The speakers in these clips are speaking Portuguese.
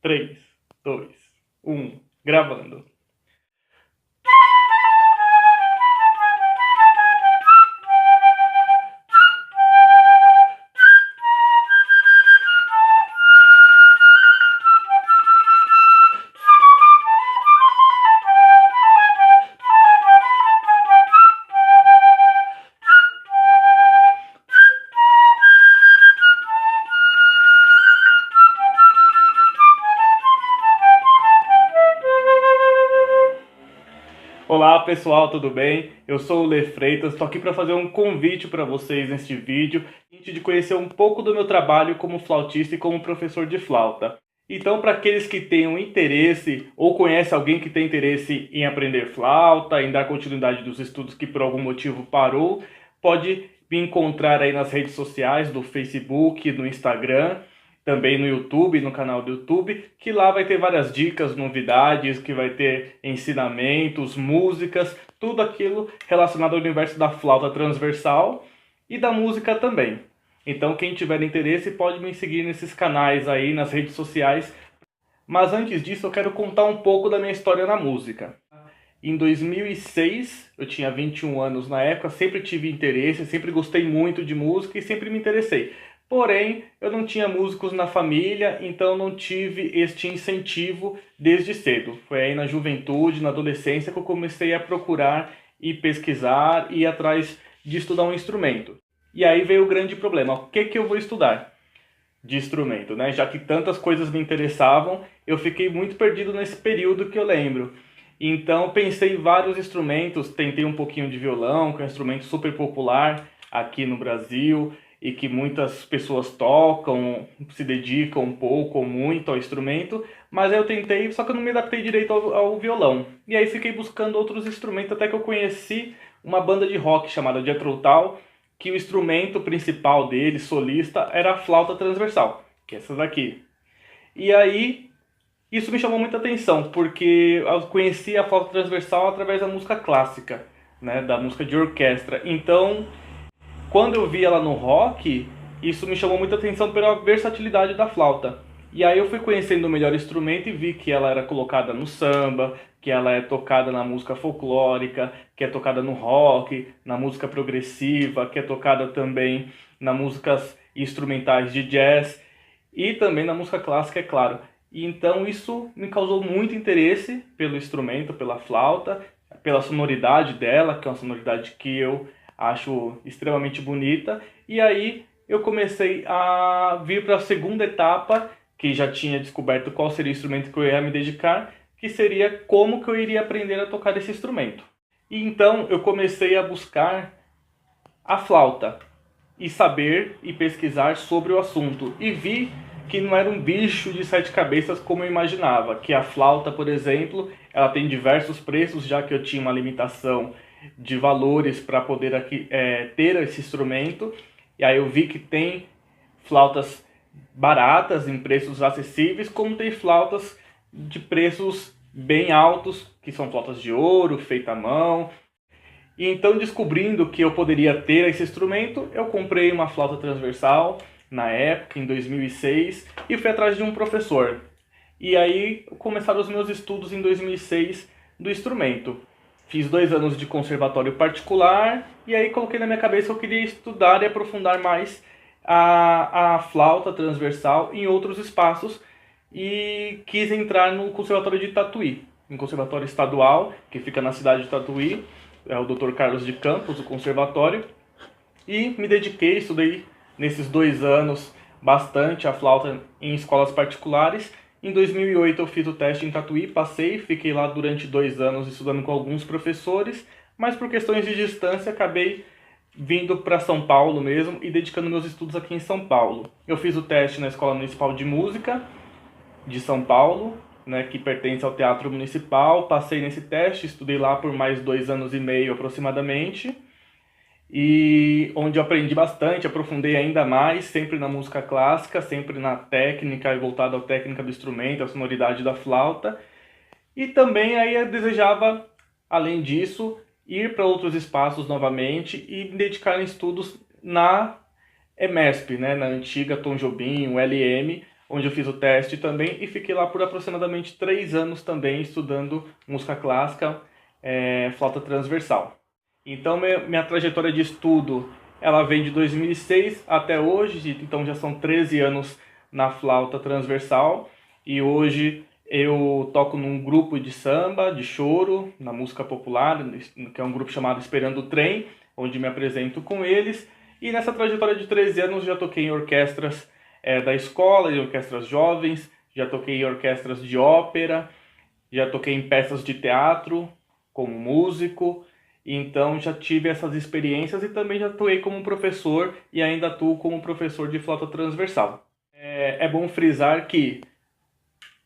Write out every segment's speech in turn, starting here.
3, 2, 1, gravando. Olá pessoal, tudo bem? Eu sou o Lê Freitas, estou aqui para fazer um convite para vocês neste vídeo, de conhecer um pouco do meu trabalho como flautista e como professor de flauta. Então, para aqueles que tenham interesse ou conhecem alguém que tem interesse em aprender flauta, em dar continuidade dos estudos que por algum motivo parou, pode me encontrar aí nas redes sociais, do Facebook, no Instagram, também no YouTube, no canal do YouTube, que lá vai ter várias dicas, novidades, que vai ter ensinamentos, músicas, tudo aquilo relacionado ao universo da flauta transversal e da música também. Então quem tiver interesse pode me seguir nesses canais aí, nas redes sociais. Mas antes disso eu quero contar um pouco da minha história na música. Em 2006, eu tinha 21 anos na época, sempre tive interesse, sempre gostei muito de música e sempre me interessei. Porém, eu não tinha músicos na família, então não tive este incentivo desde cedo. Foi aí na juventude, na adolescência, que eu comecei a procurar e pesquisar e ir atrás de estudar um instrumento. E aí veio o grande problema, o que eu vou estudar de instrumento, né? Já que tantas coisas me interessavam, eu fiquei muito perdido nesse período que eu lembro. Então pensei em vários instrumentos, tentei um pouquinho de violão, que é um instrumento super popular aqui no Brasil e que muitas pessoas tocam, se dedicam um pouco ou muito ao instrumento, mas eu tentei, só que eu não me adaptei direito ao violão. E aí fiquei buscando outros instrumentos até que eu conheci uma banda de rock chamada Jethro Tull, que o instrumento principal dele, solista, era a flauta transversal, que é essa daqui. E aí isso me chamou muita atenção, porque eu conheci a flauta transversal através da música clássica, né, da música de orquestra. Então, quando eu vi ela no rock, isso me chamou muita atenção pela versatilidade da flauta. E aí eu fui conhecendo o melhor instrumento e vi que ela era colocada no samba, que ela é tocada na música folclórica, que é tocada no rock, na música progressiva, que é tocada também nas músicas instrumentais de jazz e também na música clássica, é claro. E então isso me causou muito interesse pelo instrumento, pela flauta, pela sonoridade dela, que é uma sonoridade que eu acho extremamente bonita. E aí eu comecei a vir para a segunda etapa, que já tinha descoberto qual seria o instrumento que eu ia me dedicar, que seria como que eu iria aprender a tocar esse instrumento. E então eu comecei a buscar a flauta e saber e pesquisar sobre o assunto. E vi que não era um bicho de sete cabeças como eu imaginava. Que a flauta, por exemplo, ela tem diversos preços, já que eu tinha uma limitação de valores para poder ter esse instrumento. E aí eu vi que tem flautas baratas, em preços acessíveis, como tem flautas de preços bem altos, que são flautas de ouro, feita à mão. E então, descobrindo que eu poderia ter esse instrumento, eu comprei uma flauta transversal na época, em 2006, e fui atrás de um professor. E aí começaram os meus estudos em 2006 do instrumento. Fiz 2 anos de conservatório particular e aí coloquei na minha cabeça que eu queria estudar e aprofundar mais a flauta transversal em outros espaços e quis entrar no conservatório de Tatuí, um conservatório estadual que fica na cidade de Tatuí, é o Dr. Carlos de Campos, o conservatório, e me dediquei, estudei nesses 2 anos bastante a flauta em escolas particulares. Em 2008 eu fiz o teste em Tatuí, passei, fiquei lá durante 2 anos estudando com alguns professores, mas por questões de distância acabei vindo para São Paulo mesmo e dedicando meus estudos aqui em São Paulo. Eu fiz o teste na Escola Municipal de Música de São Paulo, né, que pertence ao Teatro Municipal, passei nesse teste, estudei lá por mais 2 anos e meio aproximadamente, e onde eu aprendi bastante, aprofundei ainda mais, sempre na música clássica, sempre na técnica e voltado à técnica do instrumento, à sonoridade da flauta. E também aí eu desejava, além disso, ir para outros espaços novamente e me dedicar em estudos na EMESP, né, na antiga Tom Jobim, o LM, onde eu fiz o teste também e fiquei lá por aproximadamente 3 anos também estudando música clássica, flauta transversal. Então minha trajetória de estudo ela vem de 2006 até hoje, então já são 13 anos na flauta transversal e hoje eu toco num grupo de samba, de choro, na música popular, que é um grupo chamado Esperando o Trem, onde me apresento com eles. E nessa trajetória de 13 anos já toquei em orquestras da escola, em orquestras jovens, já toquei em orquestras de ópera, já toquei em peças de teatro como músico. Então já tive essas experiências e também já atuei como professor e ainda atuo como professor de flauta transversal. É bom frisar que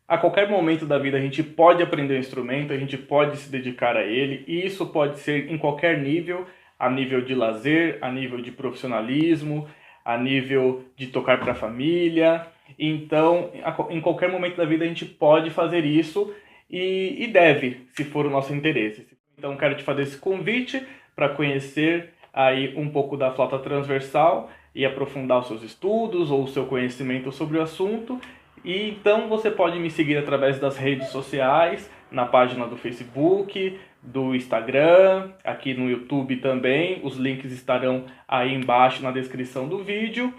a qualquer momento da vida a gente pode aprender um instrumento, a gente pode se dedicar a ele, e isso pode ser em qualquer nível, a nível de lazer, a nível de profissionalismo, a nível de tocar para a família. Então, em qualquer momento da vida a gente pode fazer isso e deve, se for o nosso interesse. Então, quero te fazer esse convite para conhecer aí um pouco da flauta transversal e aprofundar os seus estudos ou o seu conhecimento sobre o assunto. E então você pode me seguir através das redes sociais, na página do Facebook, do Instagram, aqui no YouTube também. Os links estarão aí embaixo na descrição do vídeo.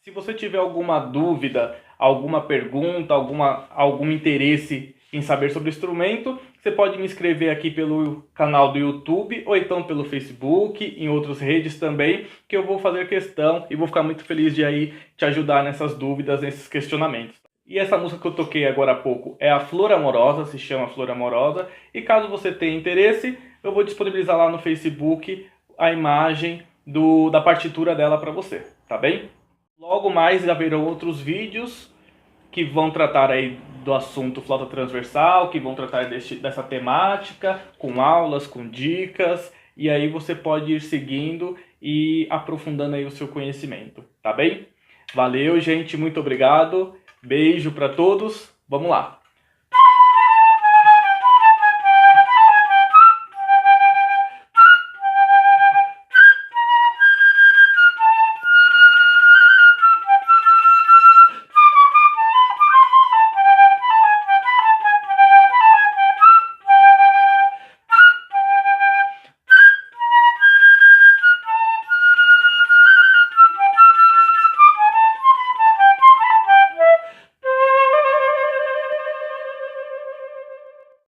Se você tiver alguma dúvida, alguma pergunta, algum interesse em saber sobre o instrumento, você pode me escrever aqui pelo canal do YouTube ou então pelo Facebook, em outras redes também, que eu vou fazer questão e vou ficar muito feliz de aí te ajudar nessas dúvidas, nesses questionamentos. E essa música que eu toquei agora há pouco é a Flor Amorosa, se chama Flor Amorosa. E caso você tenha interesse, eu vou disponibilizar lá no Facebook a imagem da partitura dela para você, tá bem? Logo mais haverão outros vídeos que vão tratar aí do assunto flauta transversal, que vão tratar dessa temática, com aulas, com dicas. E aí você pode ir seguindo e aprofundando aí o seu conhecimento, tá bem? Valeu, gente, muito obrigado. Beijo para todos, vamos lá!